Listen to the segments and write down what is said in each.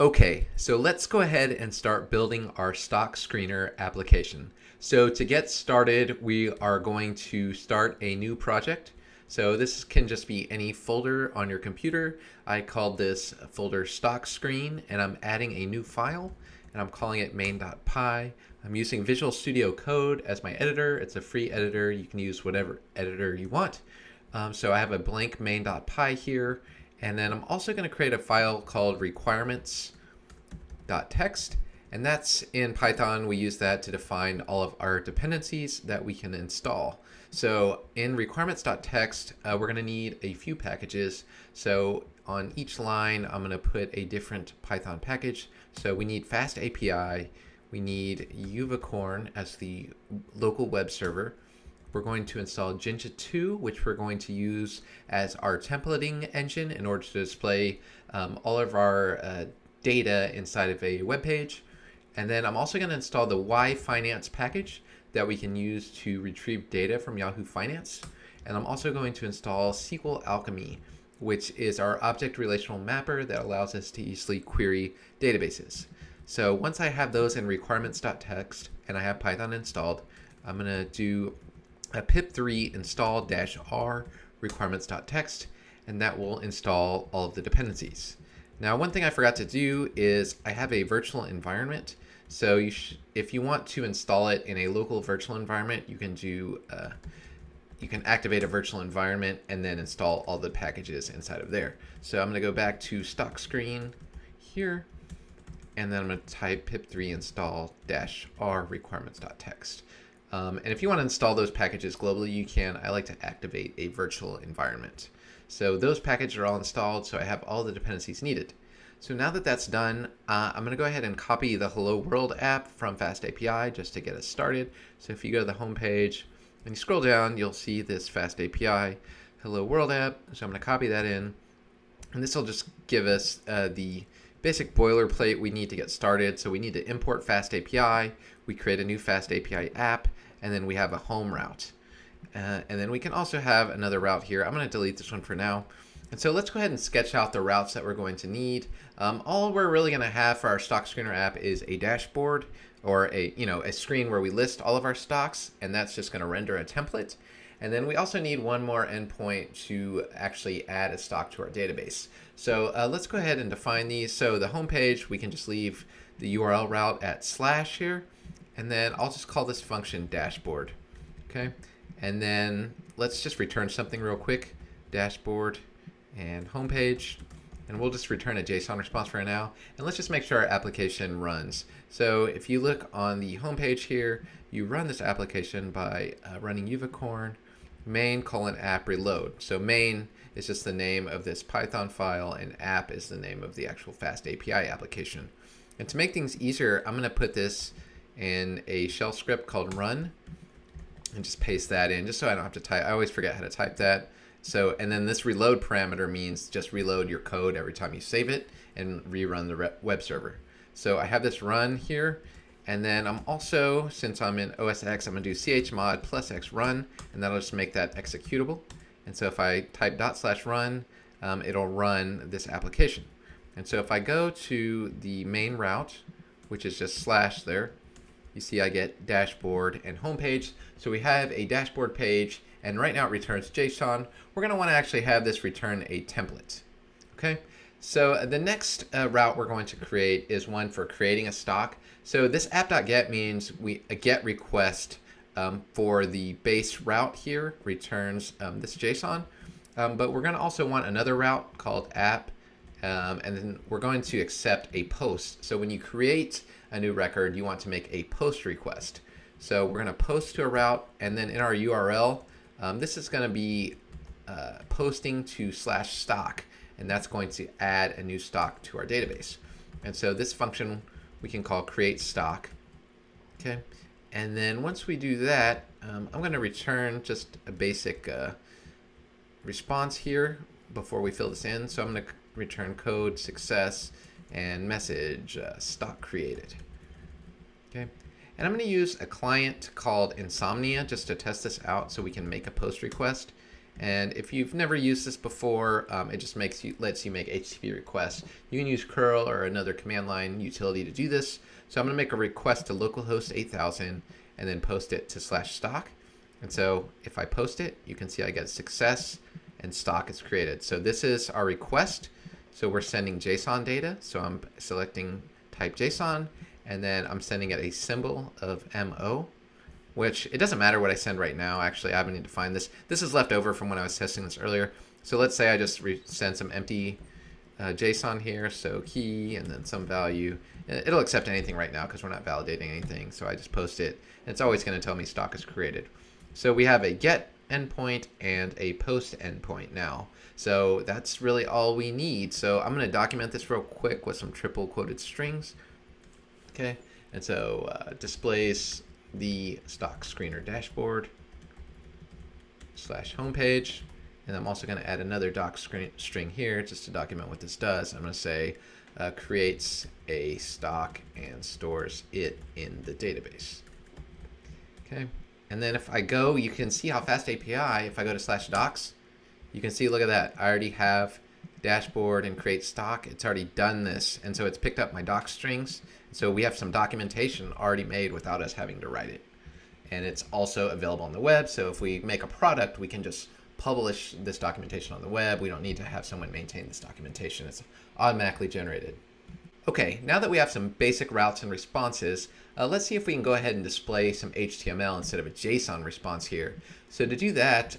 Okay, so let's go ahead and start building our stock screener application. So to get started, we are going to start a new project. So this can just be any folder on your computer. I called this folder stock screen, and I'm adding a new file, and I'm calling it main.py. I'm using Visual Studio Code as my editor. It's a free editor. You can use whatever editor you want. So I have a blank main.py here. And then I'm also going to create a file called requirements.txt. And that's in Python. We use that to define all of our dependencies that we can install. So in requirements.txt, we're going to need a few packages. So on each line, I'm going to put a different Python package. So we need FastAPI. We need Unicorn as the local web server. We're going to install Jinja 2, which we're going to use as our templating engine in order to display all of our data inside of a web page. And then I'm also going to install the Y Finance package that we can use to retrieve data from Yahoo Finance. And I'm also going to install SQL Alchemy, which is our object relational mapper that allows us to easily query databases. So once I have those in requirements.txt and I have Python installed, I'm going to do a pip3 install -r requirements.txt, and that will install all of the dependencies. Now, one thing I forgot to do is I have a virtual environment. So if you want to install it in a local virtual environment, you can activate a virtual environment and then install all the packages inside of there. So I'm going to go back to stock screen here, and then I'm going to type pip3 install -r requirements.txt. And if you want to install those packages globally, you can. I like to activate a virtual environment. So those packages are all installed, so I have all the dependencies needed. So now that that's done, I'm going to go ahead and copy the Hello World app from FastAPI just to get us started. So if you go to the home page and you scroll down, you'll see this FastAPI Hello World app. So I'm going to copy that in. And this will just give us the basic boilerplate we need to get started. So we need to import FastAPI. We create a new FastAPI app, and then we have a home route. And then we can also have another route here. I'm going to delete this one for now. And so let's go ahead and sketch out the routes that we're going to need. All we're really going to have for our stock screener app is a dashboard, or a screen where we list all of our stocks, and that's just going to render a template. And then we also need one more endpoint to actually add a stock to our database. So let's go ahead and define these. So the home page, we can just leave the URL route at / here. And then I'll just call this function dashboard. Okay. And then let's just return something real quick. Dashboard and home page. And we'll just return a JSON response for now. And let's just make sure our application runs. So if you look on the home page here, you run this application by running unicorn main:\app reload. So main is just the name of this Python file, and app is the name of the actual FastAPI application. And to make things easier, I'm going to put this in a shell script called run, and just paste that in just so I don't have to type. I always forget how to type that. So, and then this reload parameter means just reload your code every time you save it and rerun the web server. So I have this run here, and then I'm also, since I'm in OS X, I'm going to do chmod +x run, and that'll just make that executable. And so if I type /run, it'll run this application. And so if I go to the main route, which is just / there, you see I get dashboard and homepage. So we have a dashboard page, and right now it returns JSON. We're going to want to actually have this return a template. Okay. So the next route we're going to create is one for creating a stock. So this app.get means a get request for the base route here returns this JSON. But we're going to also want another route called app. And then we're going to accept a post. So when you create a new record, you want to make a post request. So we're going to post to a route, and then in our URL, this is going to be posting to /stock, and that's going to add a new stock to our database. And so this function we can call create stock. Okay, and then once we do that, I'm going to return just a basic response here before we fill this in. So I'm going to return code success and message stock created. Okay, and I'm going to use a client called Insomnia just to test this out so we can make a post request. And if you've never used this before, it just lets you make HTTP requests. You can use curl or another command line utility to do this. So I'm going to make a request to localhost 8000 and then post it to /stock. And so if I post it, you can see I get success and stock is created. So this is our request. So we're sending JSON data. So I'm selecting type JSON, and then I'm sending it a symbol of MO, which it doesn't matter what I send right now. Actually, I haven't even defined this. This is left over from when I was testing this earlier. So let's say I just send some empty JSON here. So key and then some value. It'll accept anything right now because we're not validating anything. So I just post it. And it's always going to tell me stock is created. So we have a get endpoint and a post endpoint now. So that's really all we need. So I'm going to document this real quick with some triple quoted strings. Okay, and so displays the stock screener dashboard /homepage. And I'm also going to add another doc string here just to document what this does. I'm going to say creates a stock and stores it in the database. Okay. And then if I go, you can see how FastAPI, if I go to /docs, you can see, look at that. I already have dashboard and create stock. It's already done this. And so it's picked up my doc strings. So we have some documentation already made without us having to write it. And it's also available on the web. So if we make a product, we can just publish this documentation on the web. We don't need to have someone maintain this documentation. It's automatically generated. Okay, now that we have some basic routes and responses, let's see if we can go ahead and display some HTML instead of a JSON response here. So to do that,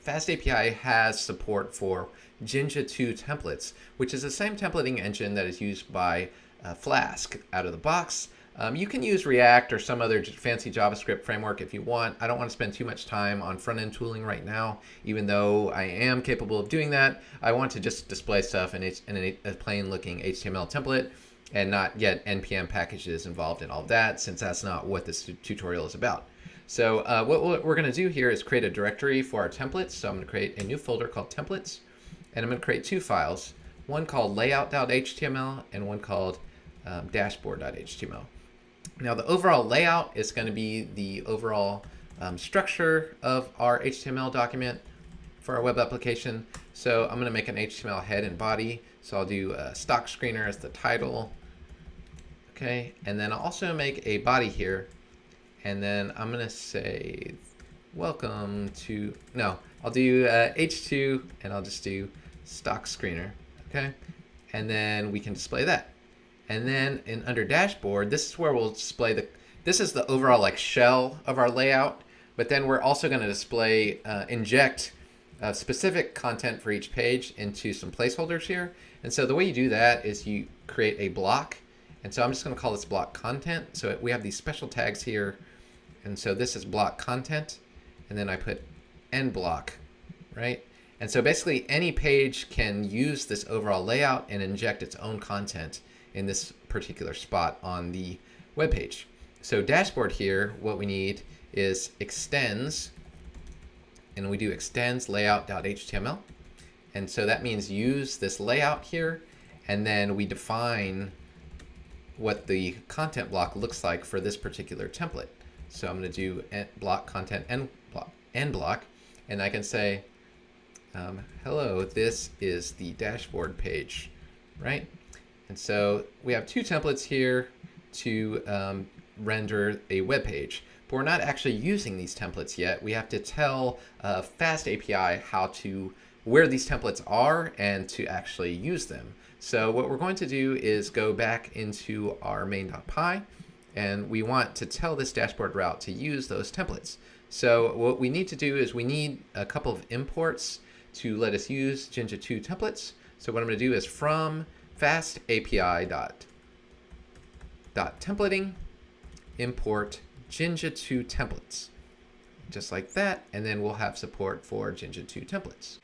FastAPI has support for Jinja 2 templates, which is the same templating engine that is used by Flask out of the box. You can use React or some other fancy JavaScript framework if you want. I don't want to spend too much time on front-end tooling right now, even though I am capable of doing that. I want to just display stuff in a plain-looking HTML template and not get NPM packages involved in all of that, since that's not what this tutorial is about. So what we're going to do here is create a directory for our templates. So I'm going to create a new folder called templates, and I'm going to create two files, one called layout.html and one called dashboard.html. Now the overall layout is going to be the overall structure of our HTML document for our web application. So I'm going to make an HTML head and body. So I'll do stock screener as the title. Okay, and then I'll also make a body here. And then I'm going to say welcome to, no, I'll do H2 and I'll just do stock screener. Okay, and then we can display that. And then under dashboard, this is where we'll display this is the overall like shell of our layout, but then we're also going to display, inject specific content for each page into some placeholders here. And so the way you do that is you create a block. And so I'm just going to call this block content. So we have these special tags here. And so this is block content. And then I put end block, right? And so basically any page can use this overall layout and inject its own content in this particular spot on the web page. So dashboard here, what we need is extends, and we do extends layout.html. And so that means use this layout here, and then we define what the content block looks like for this particular template. So I'm going to do block content end block, and I can say, hello, this is the dashboard page, right? And so we have two templates here to render a web page, but we're not actually using these templates yet. We have to tell FastAPI where these templates are and to actually use them. So what we're going to do is go back into our main.py, and we want to tell this dashboard route to use those templates. So what we need to do is we need a couple of imports to let us use Jinja 2 templates. So what I'm going to do is from FastAPI.templating import Jinja 2 templates, just like that, and then we'll have support for Jinja 2 templates.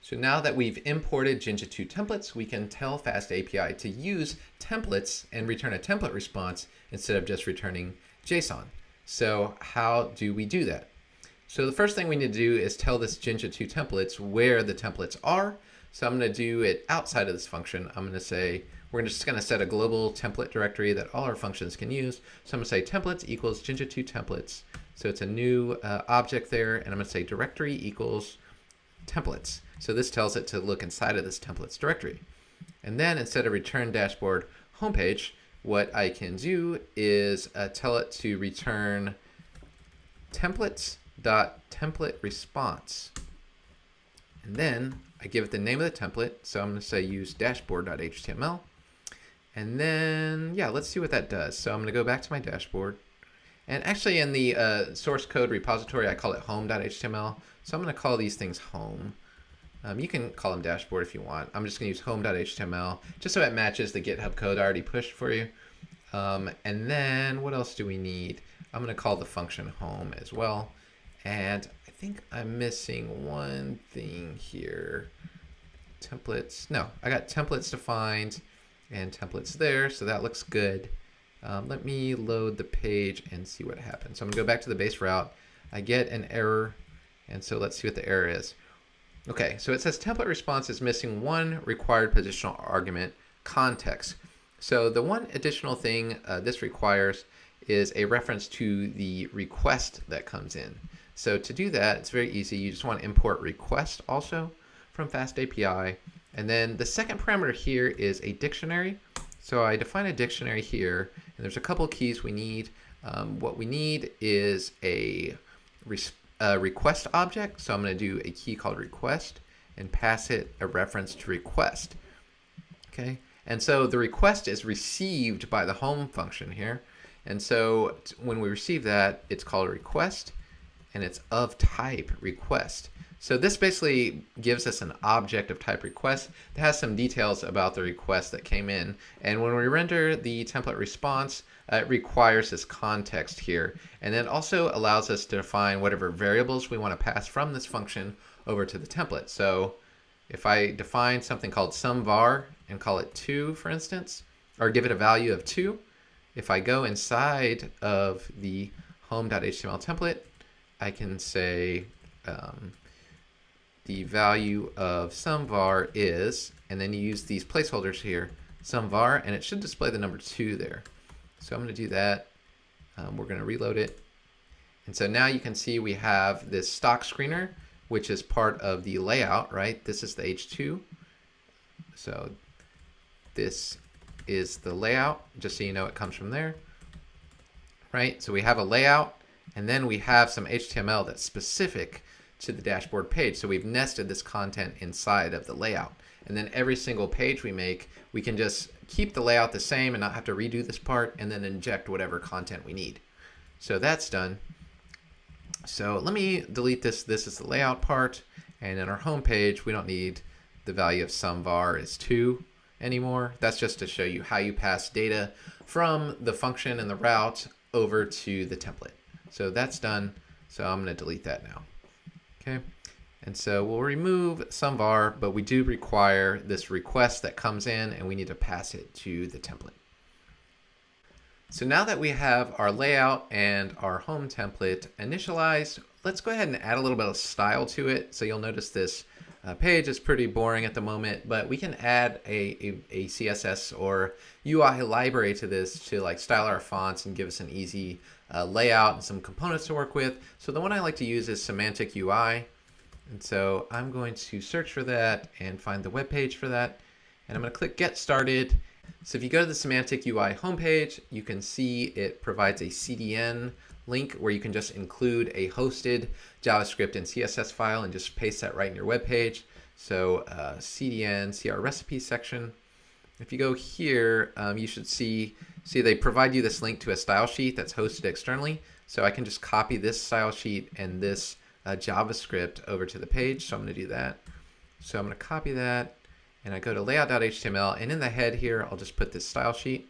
So now that we've imported Jinja 2 templates, we can tell FastAPI to use templates and return a template response instead of just returning JSON. So how do we do that? So the first thing we need to do is tell this Jinja 2 templates where the templates are. So I'm going to do it outside of this function. I'm going to say, we're just going to set a global template directory that all our functions can use. So I'm going to say templates equals Jinja 2 templates. So it's a new object there, and I'm going to say directory equals templates. So this tells it to look inside of this templates directory. And then instead of return dashboard homepage, what I can do is tell it to return templates.templateResponse. And then I give it the name of the template. So I'm going to say use dashboard.html. And then, yeah, let's see what that does. So I'm going to go back to my dashboard. And actually in the source code repository, I call it home.html. So I'm going to call these things home. You can call them dashboard if you want. I'm just going to use home.html just so it matches the GitHub code I already pushed for you. And then what else do we need? I'm going to call the function home as well. And I think I'm missing one thing here. Templates. No, I got templates defined and templates there, so that looks good. Let me load the page and see what happens. So I'm going to go back to the base route. I get an error, and so let's see what the error is. Okay, so it says template response is missing one required positional argument, context. So the one additional thing this requires is a reference to the request that comes in. So to do that, it's very easy. You just want to import request also from FastAPI. And then the second parameter here is a dictionary. So I define a dictionary here, and there's a couple keys we need. What we need is a request object. So I'm going to do a key called request and pass it a reference to request. Okay, and so the request is received by the home function here. And so when we receive that, it's called a request, and it's of type request. So this basically gives us an object of type request that has some details about the request that came in. And when we render the template response, it requires this context here. And it also allows us to define whatever variables we want to pass from this function over to the template. So if I define something called SumVar and call it 2, for instance, or give it a value of 2, if I go inside of the home.html template, I can say the value of SumVar is, and then you use these placeholders here, SumVar, and it should display the number 2 there. So I'm going to do that. We're going to reload it. And so now you can see we have this stock screener, which is part of the layout, right? This is the H2. So this is the layout, just so you know it comes from there, right? So we have a layout, and then we have some HTML that's specific to the dashboard page. So we've nested this content inside of the layout. And then every single page we make, we can just keep the layout the same and not have to redo this part, and then inject whatever content we need. So that's done. So let me delete this. This is the layout part. And in our home page, we don't need the value of SumVar is 2 anymore. That's just to show you how you pass data from the function and the route over to the template. So that's done. So I'm going to delete that now. Okay. And so we'll remove SumVar, but we do require this request that comes in, and we need to pass it to the template. So now that we have our layout and our home template initialized, let's go ahead and add a little bit of style to it. So you'll notice this page is pretty boring at the moment, but we can add a CSS or UI library to this to like style our fonts and give us an easy layout and some components to work with. So the one I like to use is Semantic UI. And so I'm going to search for that and find the web page for that. And I'm going to click Get Started. So if you go to the Semantic UI homepage, you can see it provides a CDN link where you can just include a hosted JavaScript and CSS file and just paste that right in your web page. So CDN, see our recipe section. If you go here, you should see they provide you this link to a style sheet that's hosted externally. So I can just copy this style sheet and this JavaScript over to the page. So I'm going to do that. So I'm going to copy that, and I go to layout.html, and in the head here, I'll just put this style sheet,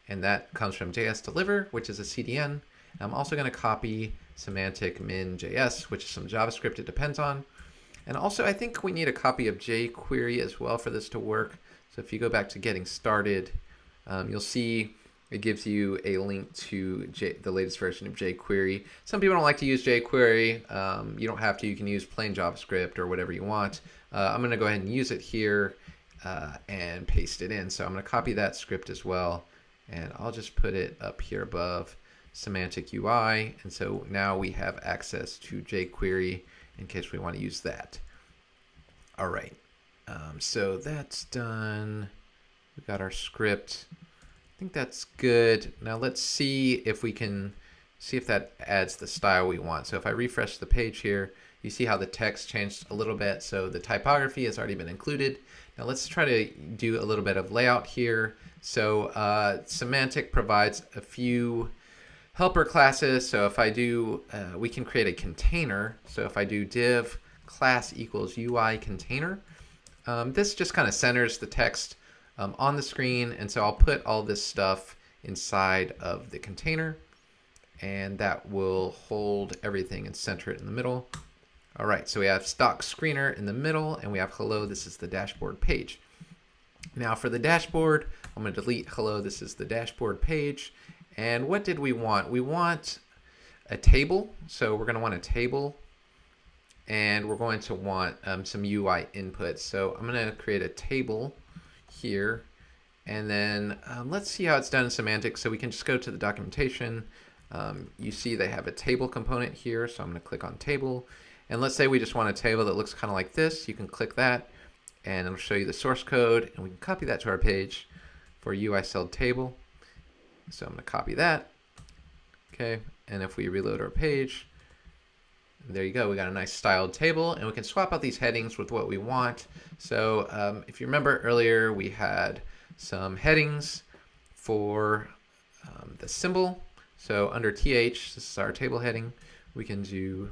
and that comes from JS Deliver, which is a CDN. I'm also going to copy semantic min.js, which is some JavaScript it depends on. And also, I think we need a copy of jQuery as well for this to work. So if you go back to getting started, you'll see it gives you a link to the latest version of jQuery. Some people don't like to use jQuery. You don't have to. You can use plain JavaScript or whatever you want. I'm going to go ahead and use it here and paste it in. So I'm going to copy that script as well, and I'll just put it up here above Semantic UI. And so now we have access to jQuery in case we want to use that. All right. So that's done. We got our script. I think that's good. Now let's see if we can see if that adds the style we want. So if I refresh the page here, you see how the text changed a little bit. So the typography has already been included. Now let's try to do a little bit of layout here. So Semantic provides a few helper classes. So if I do, we can create a container. So if I do div class equals UI container, this just kind of centers the text on the screen. And so I'll put all this stuff inside of the container, and that will hold everything and center it in the middle. All right, so we have stock screener in the middle, and we have hello, this is the dashboard page. Now for the dashboard, I'm going to delete hello, this is the dashboard page. And what did we want? We want a table. So we're going to want a table, and we're going to want some UI inputs. So I'm going to create a table here, and then let's see how it's done in Semantic. So we can just go to the documentation. You see they have a table component here, so I'm going to click on table. And let's say we just want a table that looks kind of like this. You can click that, and it'll show you the source code, and we can copy that to our page for UI cell table. So I'm going to copy that. Okay, and if we reload our page, there you go. We got a nice styled table, and we can swap out these headings with what we want. So if you remember earlier, we had some headings for the symbol. So under TH, this is our table heading. We can do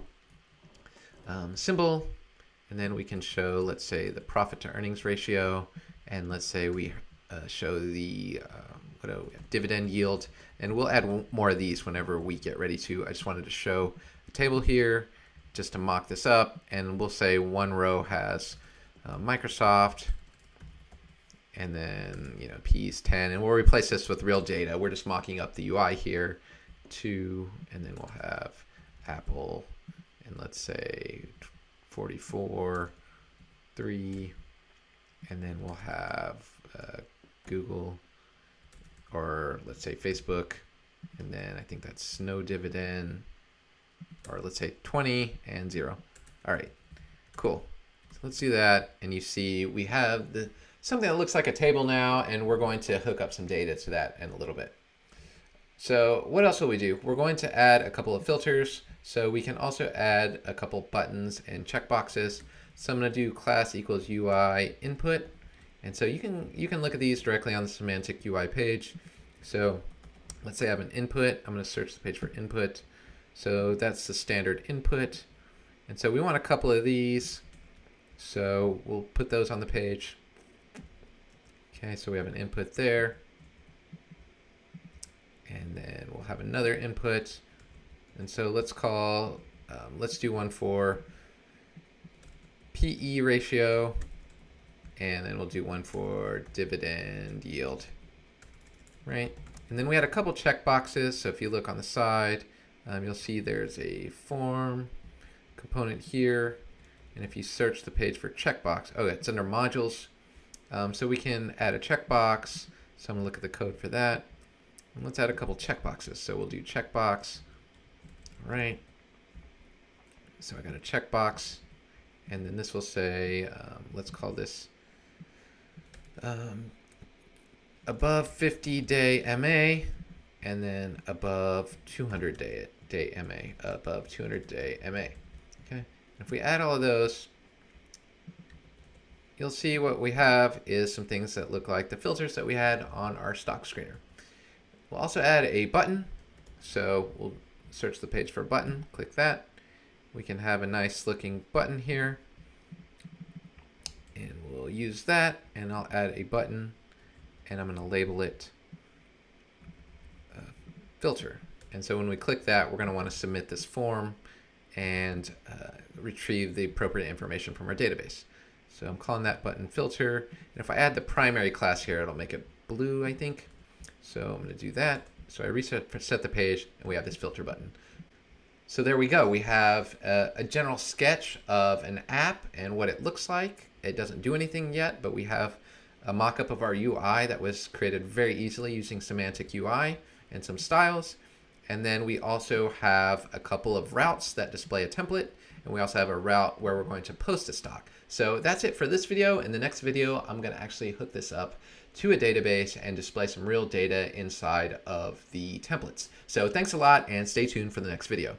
symbol, and then we can show, let's say, the profit to earnings ratio, and let's say we show the dividend yield, and we'll add more of these whenever we get ready to. I just wanted to show a table here just to mock this up, and we'll say one row has Microsoft, and then P is 10, and we'll replace this with real data. We're just mocking up the UI here, 2, and then we'll have Apple, and let's say 44, 3, and then we'll have Google, or let's say Facebook, and then I think that's no dividend, or let's say 20 and 0. All right, cool. So let's do that, and you see we have something that looks like a table now, and we're going to hook up some data to that in a little bit. So what else will we do? We're going to add a couple of filters. So we can also add a couple buttons and checkboxes. So I'm going to do class equals UI input. And so you can look at these directly on the Semantic UI page. So let's say I have an input. I'm going to search the page for input. So that's the standard input. And so we want a couple of these. So we'll put those on the page. Okay, so we have an input there. And then we'll have another input. And so let's do one for PE ratio, and then we'll do one for dividend yield, right? And then we had a couple checkboxes. So if you look on the side, you'll see there's a form component here. And if you search the page for checkbox, oh, it's under modules. So we can add a checkbox. So I'm gonna look at the code for that. And let's add a couple checkboxes. So we'll do checkbox. All right. So I got a checkbox, and then this will say, let's call this above 50-day MA, and then above 200-day MA, above 200-day MA. Okay. And if we add all of those, you'll see what we have is some things that look like the filters that we had on our stock screener. We'll also add a button. So we'll search the page for a button, click that. We can have a nice looking button here, and we'll use that, and I'll add a button, and I'm going to label it filter. And so when we click that, we're going to want to submit this form and retrieve the appropriate information from our database. So I'm calling that button filter, and if I add the primary class here, it'll make it blue, I think. So I'm going to do that. So I set the page, and we have this filter button. So there we go. We have a general sketch of an app and what it looks like. It doesn't do anything yet, but we have a mock-up of our UI that was created very easily using Semantic UI and some styles. And then we also have a couple of routes that display a template, and we also have a route where we're going to post a stock. So that's it for this video. In the next video, I'm going to actually hook this up to a database and display some real data inside of the templates. So thanks a lot, and stay tuned for the next video.